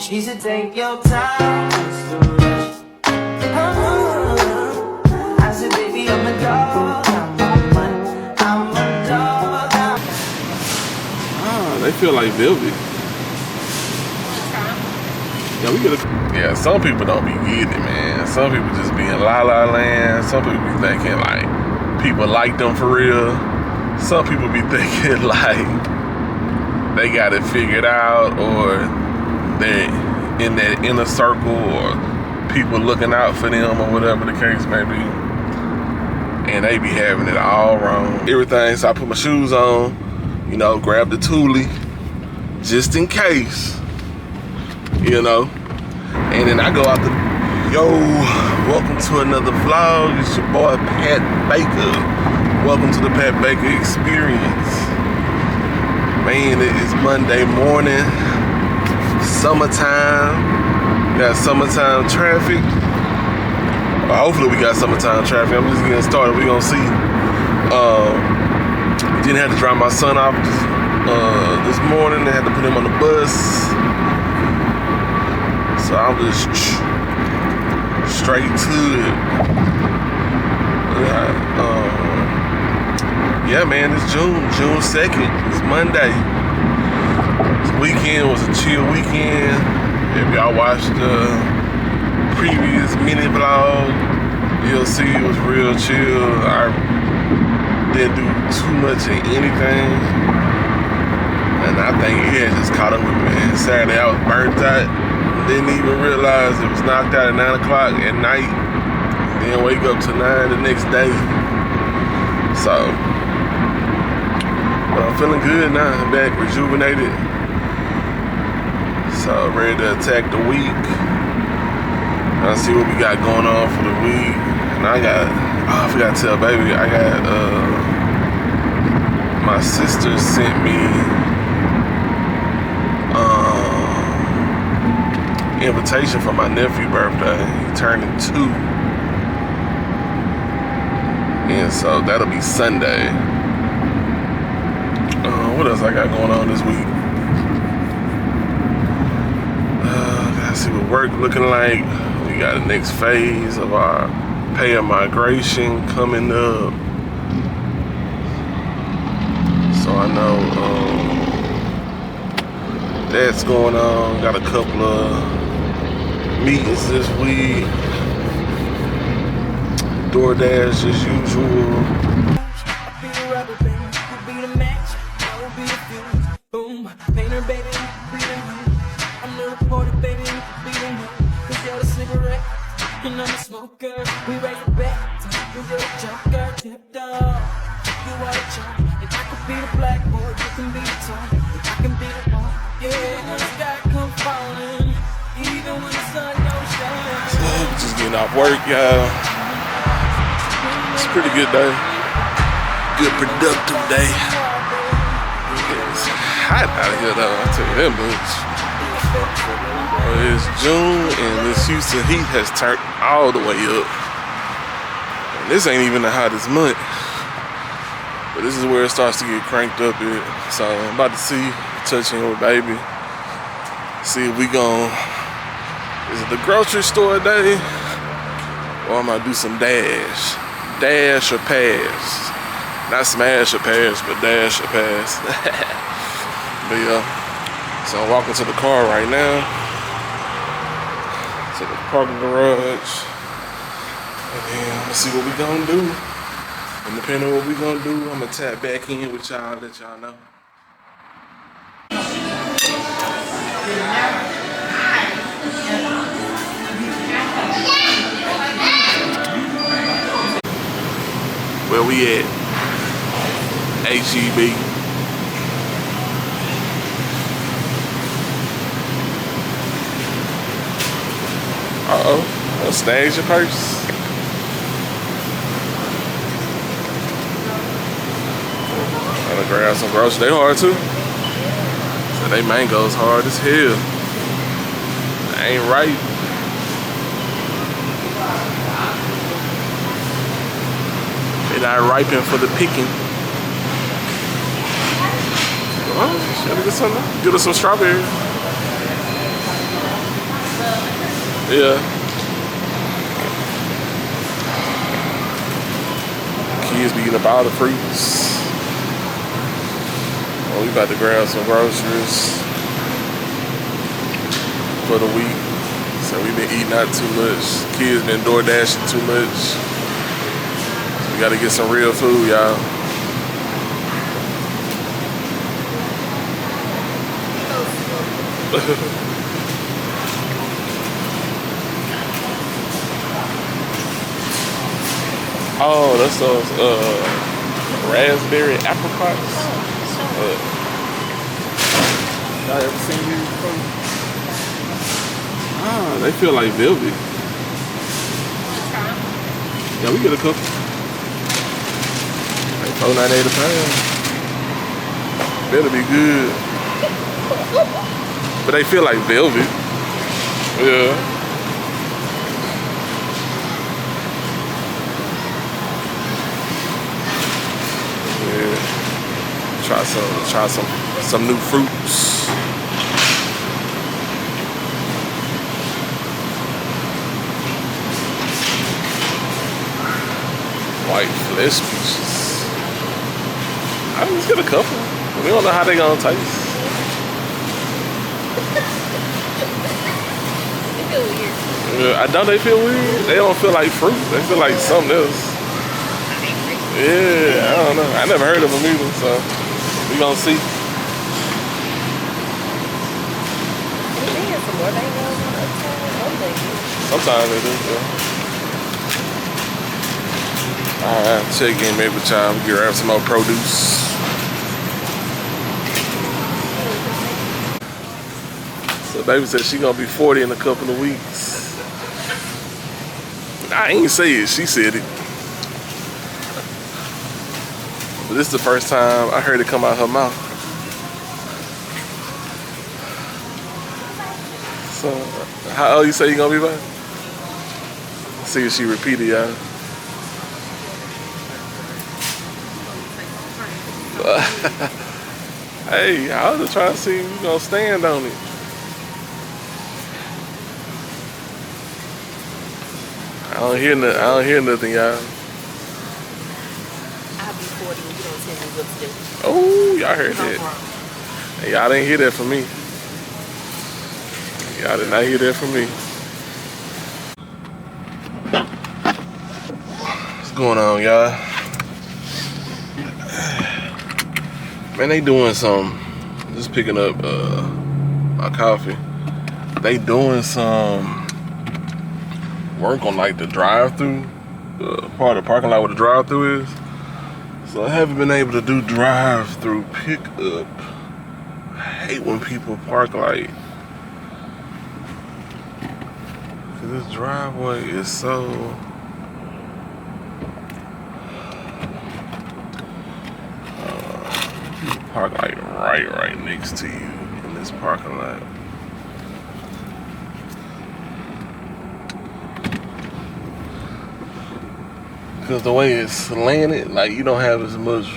She said take your time, what's the rush? I said baby I'm a dog, I'm a money, I'm a dog. Ah, they feel like velvet. Yeah, we get a. Yeah, some people don't be getting it, man. Some people just be in la la land. Some people be thinking like people like them for real. Some people be thinking like they got it figured out, or they're in that inner circle, or people looking out for them, or whatever the case may be. And they be having it all wrong. Everything, so I put my shoes on, you know, grab the toolie, just in case, you know. And then I go out the, yo, welcome to another vlog. It's your boy, Pat Baker. Welcome to the Pat Baker Experience. Man, it is Monday morning, summertime. Got summertime traffic. Hopefully we got summertime traffic. I'm just getting started. We gonna see. Didn't have to drop my son off this morning. I had to put him on the bus. So I'm just straight to it. Yeah, man, it's June 2nd. It's Monday. This weekend was a chill weekend. If y'all watched the previous mini vlog, you'll see it was real chill. I didn't do too much of anything. And I think it had just caught up with me, man. Saturday I was burnt out. Didn't even realize it was knocked out at 9 o'clock at night. Then wake up to 9 the next day. So, but I'm feeling good now. I'm back rejuvenated. So ready to attack the week. I see what we got going on for the week. And I forgot to tell baby, I got, my sister sent me, invitation for my nephew's birthday. He turning 2. And so that'll be Sunday. What else I got going on this week? Gotta see what work looking like. We got the next phase of our payer migration coming up. So I know that's going on. Got a couple of meetings this week. DoorDash as usual. And I'm a smoker, we raise the bet. You're a joker, tipped up. You are a chump, and I could be the black boy, you can be the top, I can be the one. Yeah, when the sky come falling, even when the sun don't shine. So, just getting off work, y'all. It's a pretty good day. Good productive day. It's hot out here though, I'll tell you that much. It's June and this Houston heat has turned all the way up. And this ain't even the hottest month. But this is where it starts to get cranked up here. So I'm about to see, touching with baby. See if we is it the grocery store day? Or I'm gonna do some dash. Dash or pass. Not smash or pass, but dash or pass. But yeah. So I'm walking to the car right now. To the parking garage. And then let's see what we gonna do. And depending on what we gonna do, I'm gonna tap back in with y'all, let y'all know. Where we at? HEB. Uh-oh, snag your purse. Gotta grab some groceries. They hard too. So they mangoes hard as hell. They ain't ripe. They not ripen for the picking. Oh, gotta get us some strawberries. Yeah. Kids be eating up all the fruits. Well, we about to grab some groceries for the week. So we've been eating out too much. Kids been DoorDashing too much. So we gotta get some real food, y'all. Oh, that's those raspberry apricots. Y'all ever seen these before? Ah, they feel like velvet. Yeah, we get a couple. Like $4.98 a pound. Better be good. But they feel like velvet. Yeah. Try some new fruits. White flesh pieces. I just get a couple. We don't know how they gonna taste. They feel weird. Yeah, don't they feel weird? They don't feel like fruit. They feel like something else. Yeah, I don't know. I never heard of them either, so we gonna see. Sometimes they do, yeah. Alright, check in maybe with y'all. We can grab some more produce. So baby said she gonna be 40 in a couple of weeks. I ain't say it, she said it. But this is the first time I heard it come out her mouth. So, how old you say you gonna be by? See if she repeated, y'all. Hey, I was just trying to see if you gonna stand on it. I don't hear nothing, y'all. I'll be 40 and you don't tell me what to do. Oh, y'all heard that. Hey, y'all didn't hear that from me. Y'all did not hear that from me. What's going on, y'all? Man, they doing some, just picking up my coffee. They doing some work on like the drive-through, part of the parking lot where the drive-through is. So I haven't been able to do drive-through pickup. I hate when people park like, cause this driveway is so, people park like right next to you in this parking lot. Because the way it's slanted, like you don't have as much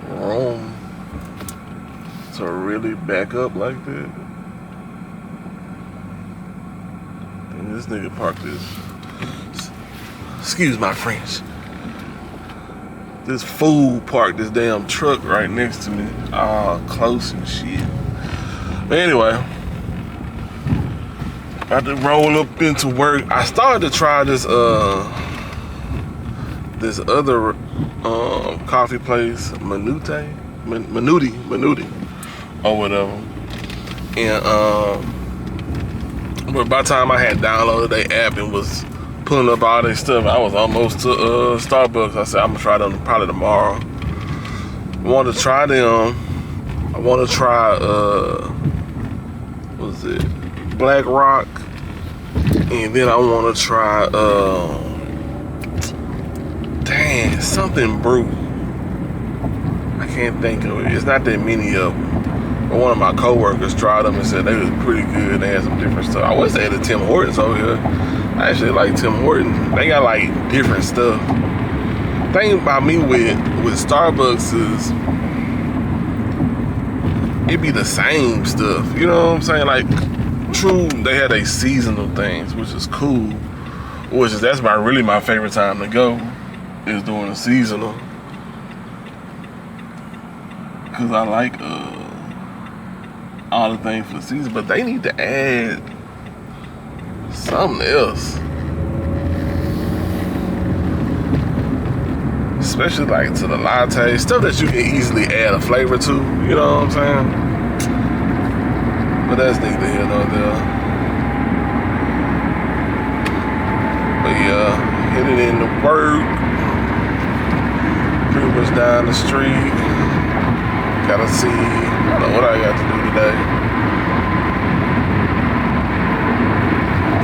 room to really back up like that. And this nigga parked this, excuse my French, this fool parked this damn truck right next to me, all close and shit. But anyway, about to roll up into work. I started to try this this other coffee place, Minuti, or whatever. And but by the time I had downloaded their app and was pulling up all their stuff, I was almost to Starbucks. I said I'm gonna try them probably tomorrow. I want to try them. I want to try what was it, Black Rock, and then I want to try dang, something brew. I can't think of it. It's not that many of them. But one of my coworkers tried them and said they was pretty good. They had some different stuff. I wish they had the Tim Hortons over here. I actually like Tim Hortons. They got like different stuff. Thing about me with Starbucks is it be the same stuff. You know what I'm saying? Like true, they had a seasonal things, which is cool. That's really my favorite time to go, is during the seasonal. Cause I like all the things for the season, but they need to add something else. Especially like to the latte, stuff that you can easily add a flavor to, you know what I'm saying? But that's neither here nor there. But yeah, headed into work. Pretty much down the street. Gotta see, I don't know what I got to do today.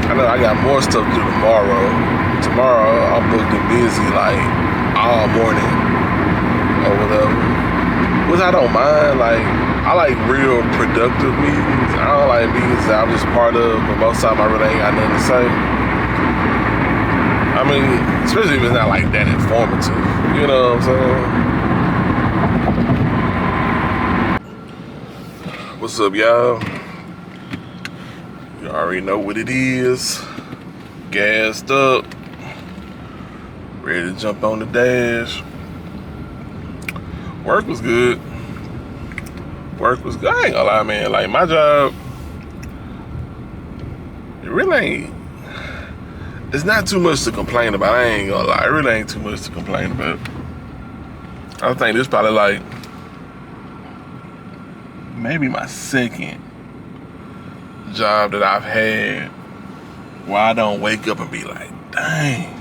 I know I got more stuff to do tomorrow. Tomorrow I'm booked and busy like all morning or whatever. Which I don't mind. Like, I like real productive meetings. I don't like meetings that I'm just part of, but most of the time I really ain't got nothing to say. I mean, especially if it's not like that informative. You know what I'm saying? What's up, y'all? You already know what it is. Gassed up. Ready to jump on the dash. Work was good. Work was good. I ain't gonna lie, man. Like, my job, it really ain't. It's not too much to complain about. I ain't gonna lie. It really ain't too much to complain about. I think this probably like maybe my second job that I've had where I don't wake up and be like, dang,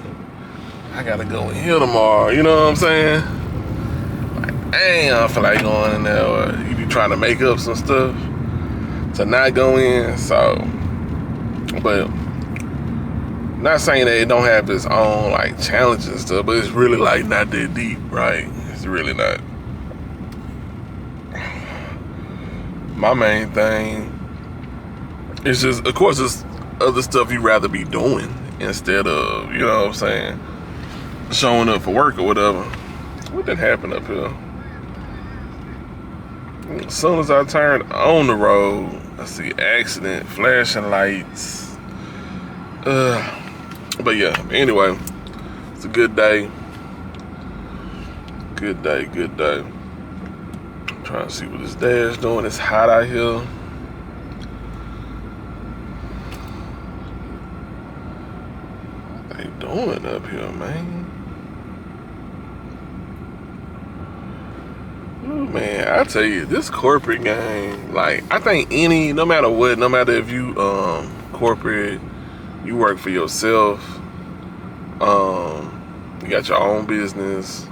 I gotta go in here tomorrow. You know what I'm saying? Like, dang, I don't feel like going in there. Or you be trying to make up some stuff to not go in. So, but not saying that it don't have its own like challenges and stuff, but it's really like not that deep, right? It's really not. My main thing is just, of course, it's other stuff you'd rather be doing instead of, you know what I'm saying, showing up for work or whatever. What did happen up here? As soon as I turned on the road, I see accident, flashing lights. But yeah, anyway, it's a good day. Good day, good day. I'm trying to see what this dash doing. It's hot out here. What they doing up here, man? Ooh, man, I tell you, this corporate game, like, I think no matter what, no matter if you corporate, you work for yourself, you got your own business,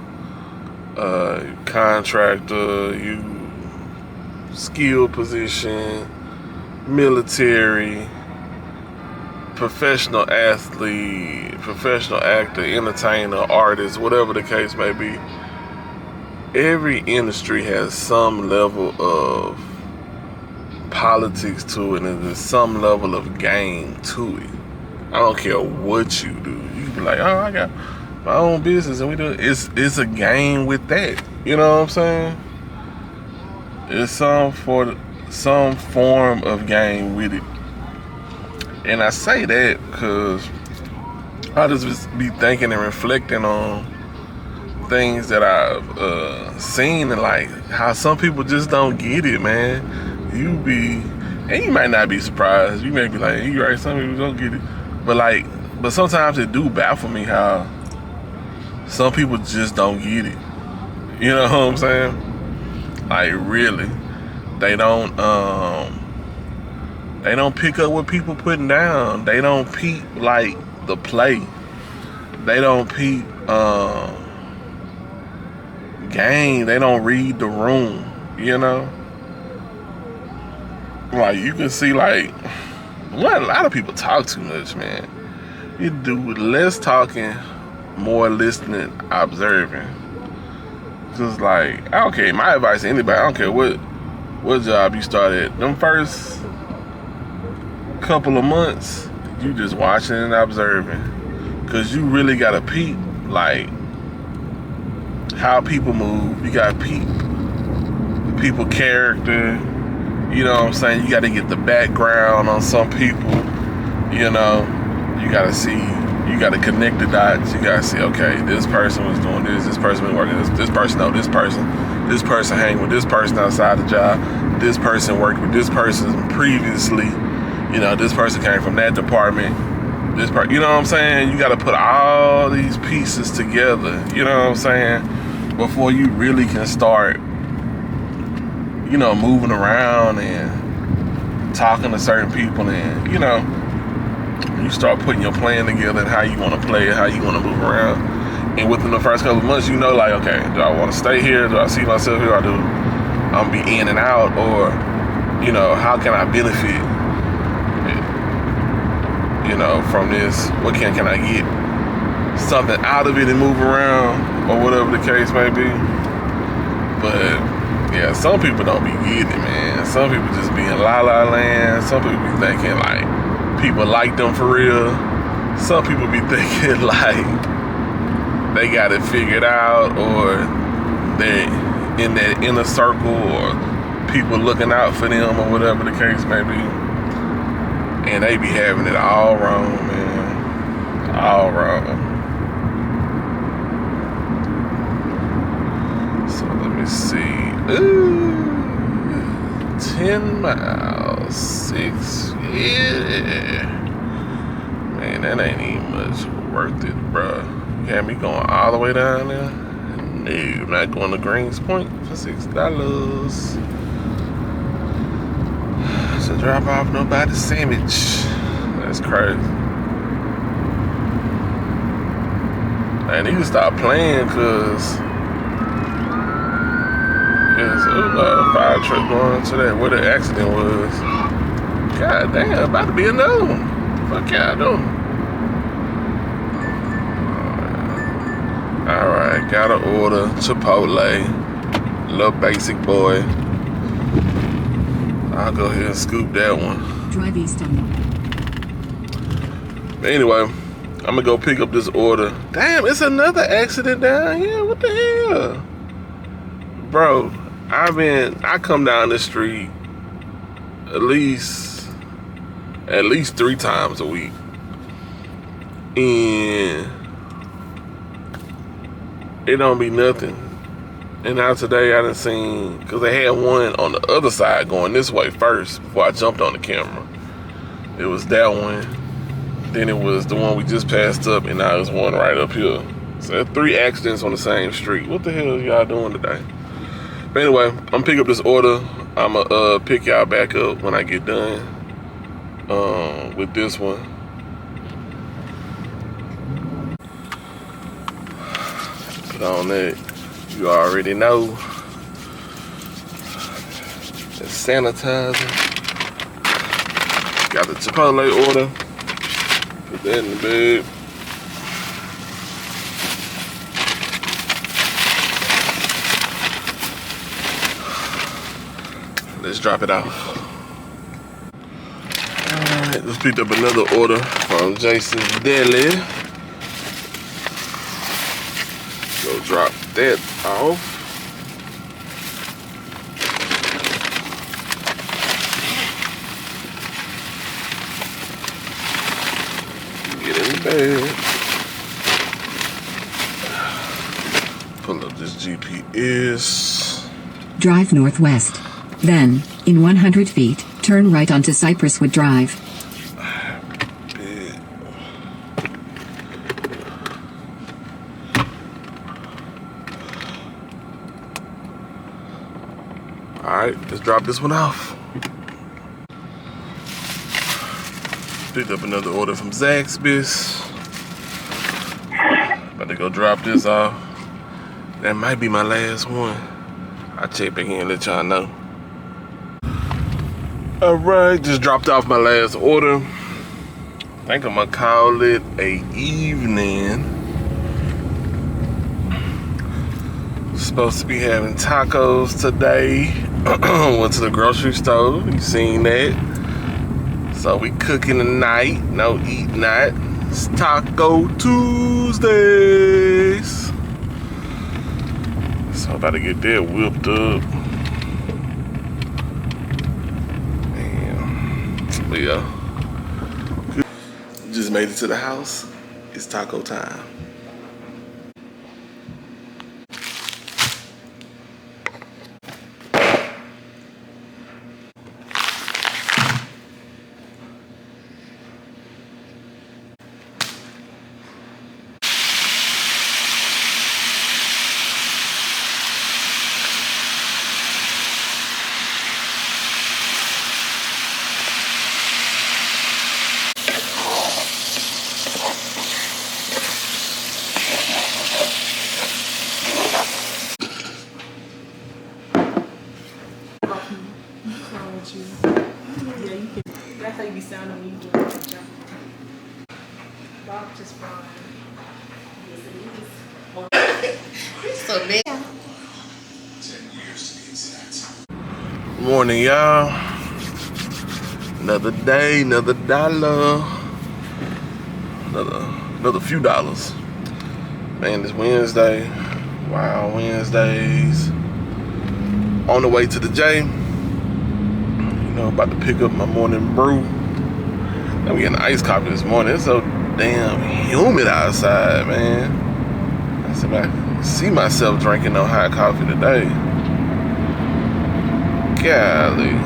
contractor, you skilled position, military, professional athlete, professional actor, entertainer, artist, whatever the case may be. Every industry has some level of politics to it, and there's some level of game to it. I don't care what you do. You can be like, oh, I got my own business and we do it. It's a game with that. You know what I'm saying? It's some form of game with it. And I say that because I just be thinking and reflecting on things that I've seen, and like how some people just don't get it, man. And you might not be surprised. You may be like, you right, some people don't get it. But sometimes it do baffle me how some people just don't get it. You know what I'm saying? Like, really. They don't pick up what people putting down. They don't peep like the play. They don't peep game. They don't read the room, you know? Like, you can see, like, a lot of people talk too much, man. You do less talking, more listening, observing. Just like, I don't care. My advice to anybody, I don't care what job you started. Them first couple of months, you just watching and observing. Because you really got to peep, like, how people move. You got to peep people character. You know what I'm saying? You got to get the background on some people. You know, you got to see, you got to connect the dots. You got to see, okay, this person was doing this person was working this person know this person hang with this person outside the job, this person worked with this person previously. You know, this person came from that department. You know what I'm saying? You got to put all these pieces together. You know what I'm saying? Before you really can start, you know, moving around and talking to certain people, and you know, you start putting your plan together and how you want to play it, how you want to move around. And within the first couple of months, you know, like, okay, do I want to stay here? Do I see myself here? Or do I'm be in and out? Or, you know, how can I benefit, you know, from this? What can I get something out of it and move around, or whatever the case may be. But yeah, some people don't be getting it, man. Some people just be in la la land. Some people be thinking like people like them for real. Some people be thinking like they got it figured out, or they're in that inner circle, or people looking out for them, or whatever the case may be. And they be having it all wrong, man. All wrong. So let me see. Ooh, 10 miles, 6, yeah. Man, that ain't even much worth it, bruh. You had me going all the way down there? No, I'm not going to Greens Point for $6. To drop off nobody's sandwich. That's crazy. I need to stop playing, cause there's a fire truck going to that where the accident was. God damn, about to be another one. Fuck y'all doing? Alright, gotta order Chipotle. Little basic boy. I'll go ahead and scoop that one. Drive east on. Anyway, I'm gonna go pick up this order. Damn, it's another accident down here. What the hell? Bro, I come down this street at least 3 times a week. And it don't be nothing. And now today I done seen, because they had one on the other side going this way first before I jumped on the camera. It was that one. Then it was the one we just passed up, and now there's one right up here. So there's 3 accidents on the same street. What the hell are y'all doing today? But anyway, I'm gonna pick up this order. I'm gonna pick y'all back up when I get done with this one. Put on that. You already know. The sanitizer. Got the Chipotle order. Put that in the bag. Let's drop it off. Alright, let's pick up another order from Jason's Deli. Go drop that off. Get in the bag. Pull up this GPS. Drive northwest. Then, in 100 feet, turn right onto Cypresswood Drive. Alright, let's drop this one off. Picked up another order from Zaxby's. About to go drop this off. That might be my last one. I'll check back in and let y'all know. Alright, just dropped off my last order. I think I'm gonna call it a evening. Supposed to be having tacos today. Went to the grocery store. You seen that? So we cooking tonight. No eat night. It's Taco Tuesdays. So I'm about to get that whipped up. But yeah. Just made it to the house. It's taco time. That's how you be sounding when you do it. Bob just fine. So big. Morning, y'all. Another day, another dollar. Another few dollars. Man, it's Wednesday. Wow, Wednesdays. On the way to the J. About to pick up my morning brew. I'm getting iced coffee this morning. It's so damn humid outside, man. I said, I see myself drinking no hot coffee today. Golly.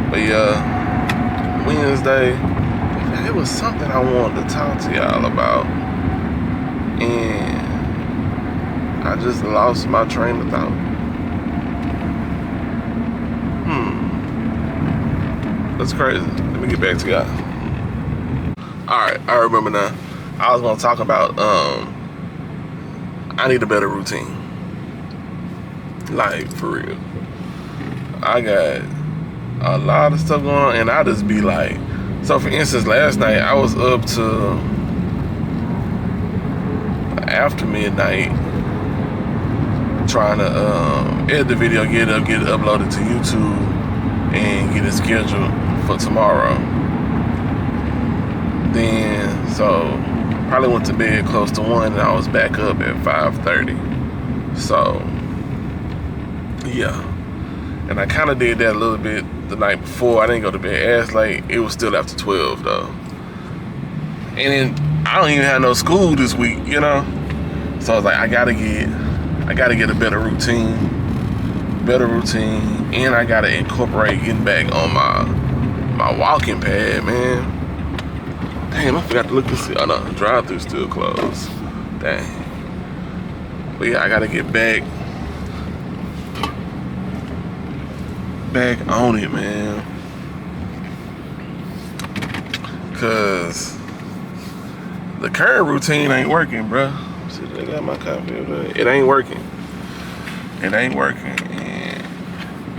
But yeah, Wednesday, it was something I wanted to talk to y'all about. And I just lost my train of thought. That's crazy. Let me get back to y'all. Alright, I remember now. I was gonna talk about I need a better routine. Like, for real. I got a lot of stuff going on, and I just be like, so for instance, last night I was up to after midnight trying to edit the video, get it uploaded to YouTube and get it scheduled for tomorrow. Then, so probably went to bed close to 1 and I was back up at 5:30. So, yeah. And I kind of did that a little bit the night before. I didn't go to bed as late. It was still after 12 though. And then I don't even have no school this week, you know? So I was like, I gotta get a better routine, and I gotta incorporate getting back on my walking pad, man. Damn, I forgot to look to see. Oh no, the drive-thru's still closed. Dang. But yeah, I gotta get back on it, man. Cause the current routine ain't working, bruh. See, they got my copy of that. It ain't working. And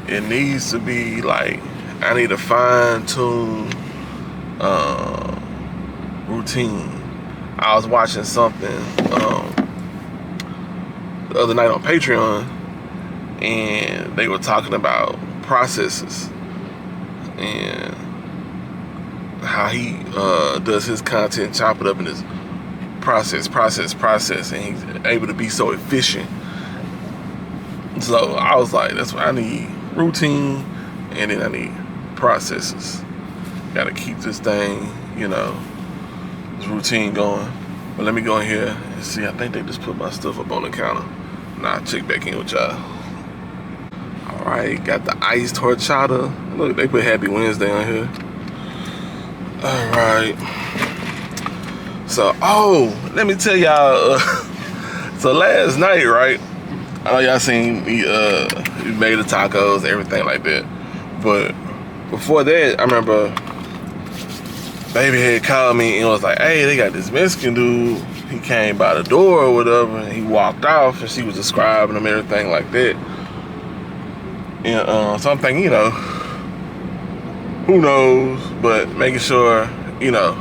it needs to be like, I need a fine-tune routine. I was watching something the other night on Patreon, and they were talking about processes and how he does his content, chop it up in his process, and he's able to be so efficient. So I was like, that's what I need, routine, and then I need processes. Gotta keep this thing, this routine going. But let me go in here and see. I think they just put my stuff up on the counter. Nah, I'll check back in with y'all. All right, got the iced horchata. Look, they put Happy Wednesday on here. All right. So, let me tell y'all. So last night, right? I know y'all seen me made the tacos, everything like that. But before that, I remember Baby had called me and was like, hey, they got this Mexican dude. He came by the door or whatever, and he walked off, and she was describing him, everything like that. And so I'm thinking, who knows? But making sure, ain't no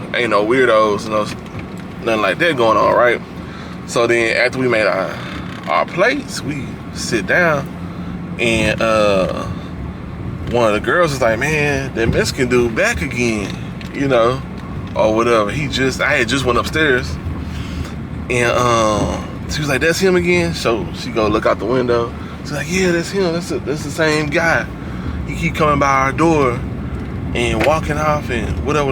weirdos, nothing like that going on, right? So then after we made our plates, we sit down, and one of the girls was like, man, that Mexican dude back again, or whatever. I had just went upstairs, and she was like, that's him again? So she go look out the window. She's like, yeah, that's him. That's the same guy. He keep coming by our door, and walking off and whatever.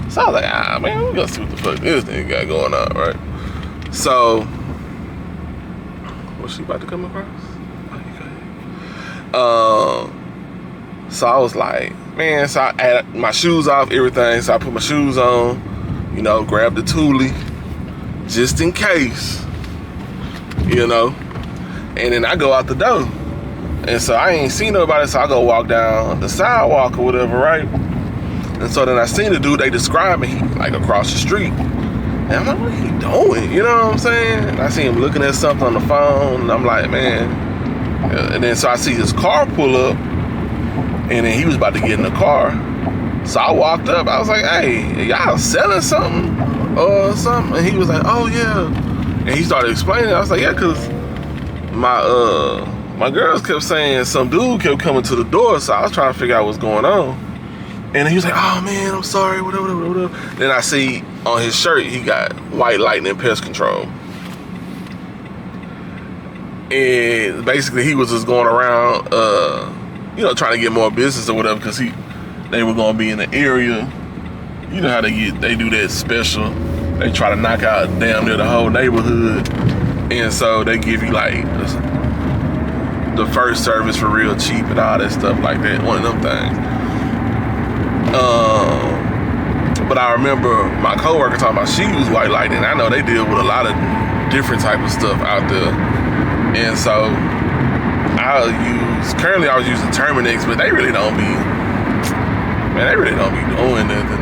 So I was like, man, we gonna see what the fuck this nigga got going on, right? So, was she about to come across? So I was like, man, so I had my shoes off, everything. So I put my shoes on, you know, grabbed the Thule, just in case, you know. And then I go out the door. And so I ain't seen nobody, so I go walk down the sidewalk or whatever, right? And so then I seen the dude they described me, like across the street. And I'm like, what are he doing? You know what I'm saying? And I see him looking at something on the phone, and I'm like, man. And then so I see his car pull up, and then he was about to get in the car. So I walked up, I was like, hey, y'all selling something or something? And he was like, oh yeah. And he started explaining. I was like, yeah, cause my girls kept saying some dude kept coming to the door, so I was trying to figure out what's going on. And he was like, oh man, I'm sorry, whatever. Then I see on his shirt, he got White Lightning Pest Control. And basically he was just going around, you know, trying to get more business or whatever, because they were gonna be in the area. You know how they do that special. They try to knock out damn near the whole neighborhood. And so they give you like the first service for real cheap and all that stuff like that, one of them things. But I remember my coworker talking about she used White Lightning. I know they deal with a lot of different type of stuff out there. And so currently I was using Terminix, but they really don't be doing nothing,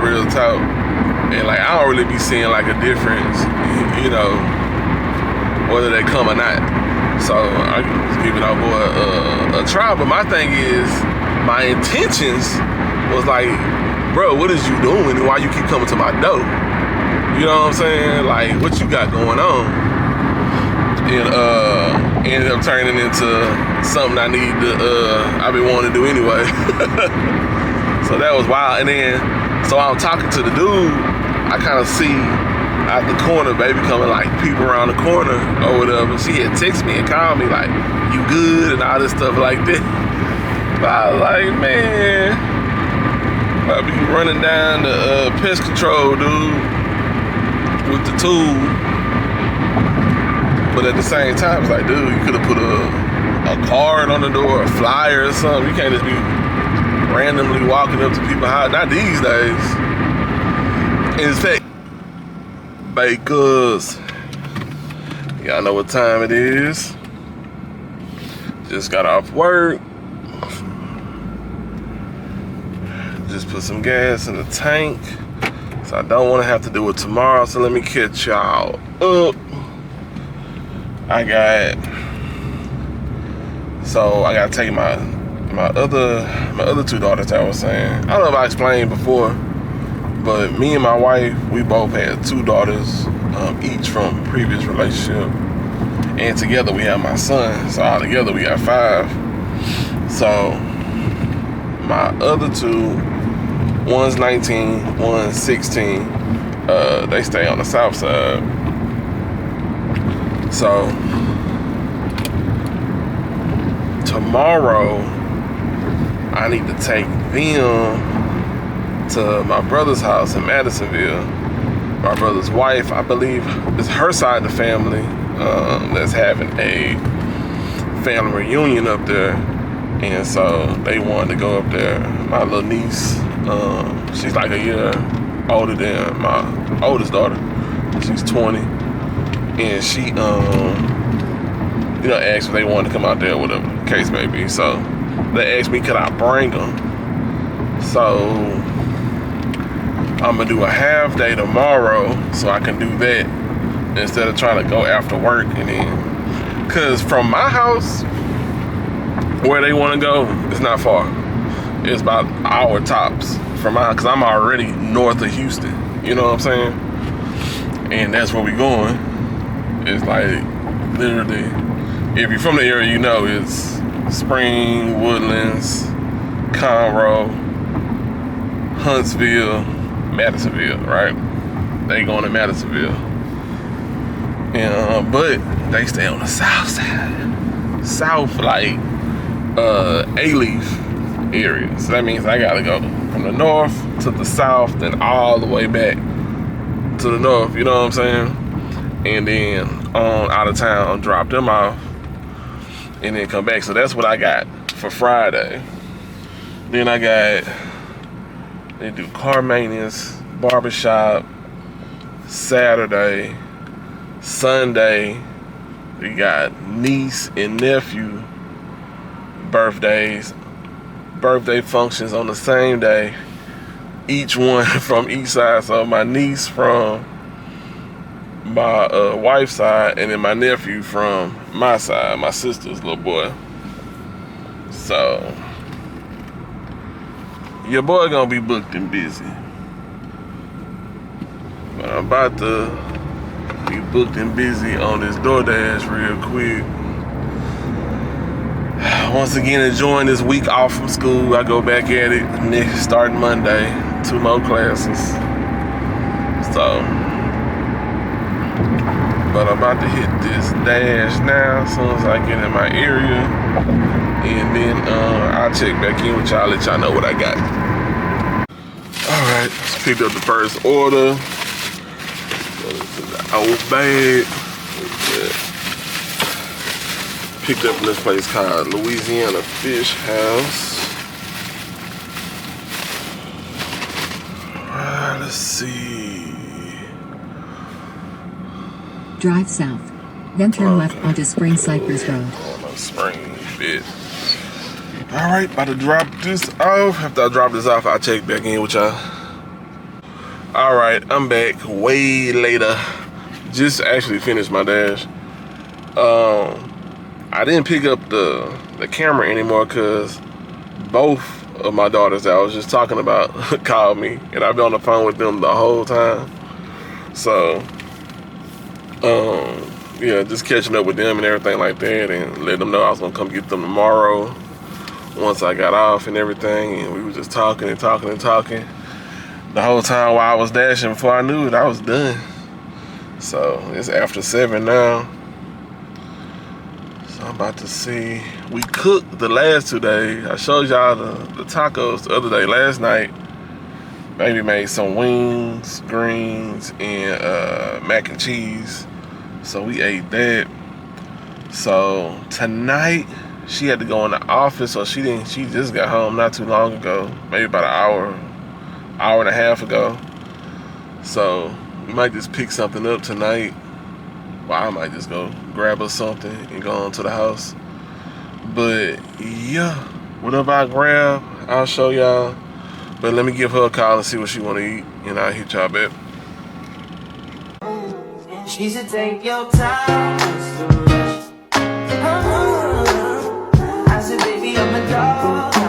real talk. And like, I don't really be seeing like a difference, you know, whether they come or not. So I was giving our boy a try, but my thing is, my intentions was like, bro, what is you doing and why you keep coming to my door? You know what I'm saying? Like, what you got going on? And ended up turning into something I've been wanting to do anyway. So that was wild. And then, so I'm talking to the dude, I kind of see out the corner, baby coming like people around the corner or whatever. She had texted me and called me like, you good and all this stuff like that. But I was like, man, I be running down the pest control dude with the tool. But at the same time, it's like, dude, you could have put a card on the door, a flyer or something. You can't just be randomly walking up to people's house. Not these days. In fact, bakers, y'all know what time it is. Just got off work. Just put some gas in the tank. So I don't want to have to do it tomorrow. So let me catch y'all up. I got to take my other two daughters, I was saying. I don't know if I explained before, but me and my wife, we both had two daughters, each from previous relationship. And together we have my son. So all together we got 5. So my other two, one's 19, one's 16. They stay on the south side. So tomorrow I need to take them to my brother's house in Madisonville. My brother's wife, I believe, is her side of the family that's having a family reunion up there. And so they wanted to go up there. My little niece, she's like a year older than my oldest daughter. She's 20. And she, asked if they wanted to come out there, whatever the case may be. So they asked me, could I bring them? So I'm gonna do a half day tomorrow so I can do that instead of trying to go after work. And then, cause from my house, where they wanna go, it's not far. It's about an hour tops from my, cause I'm already north of Houston. You know what I'm saying? And that's where we going. It's like literally, if you're from the area, you know it's Spring, Woodlands, Conroe, Huntsville, Madisonville, right? They going to Madisonville. And, but they stay on the south side. South, like, A-Leaf area. So that means I gotta go from the north to the south, then all the way back to the north, you know what I'm saying? And then on out of town, drop them off, and then come back. So that's what I got for Friday. Then I got, they do car maintenance, barbershop, Saturday, Sunday, we got niece and nephew birthdays, birthday functions on the same day, each one from each side. So my niece from my wife's side, and then my nephew from my side, my sister's little boy. So your boy gonna be booked and busy, but I'm about to be booked and busy on this DoorDash real quick. Once again, enjoying this week off from school. I go back at it next, starting Monday, 2 more classes. So, but I'm about to hit this dash now as soon as I get in my area, and then I'll check back in with y'all, let y'all know what I got. All right, just picked up the first order. Go to the old bag. Picked up in this place called Louisiana Fish House. Alright, let's see. Drive south. Then turn left onto Spring Cypress Road. On a spring bit. Alright, about to drop this off. After I drop this off, I'll check back in with y'all. Alright, I'm back way later. Just actually finished my dash. I didn't pick up the camera anymore because both of my daughters that I was just talking about called me, and I've been on the phone with them the whole time. So, yeah, just catching up with them and everything like that, and let them know I was gonna come get them tomorrow once I got off and everything. And we were just talking and talking and talking the whole time while I was dashing. Before I knew it, I was done. So it's after 7 now. I'm about to see. We cooked the last 2 days. I showed y'all the tacos the other day. Last night, baby made some wings, greens, and mac and cheese. So we ate that. So tonight, she had to go in the office, so she just got home not too long ago, maybe about an hour and a half ago. So we might just pick something up tonight. Well, I might just go grab us something and go on to the house. But yeah, whatever I grab, I'll show y'all. But let me give her a call and see what she want to eat, and I'll hit y'all back. She said take your time. I said baby I'm a dog.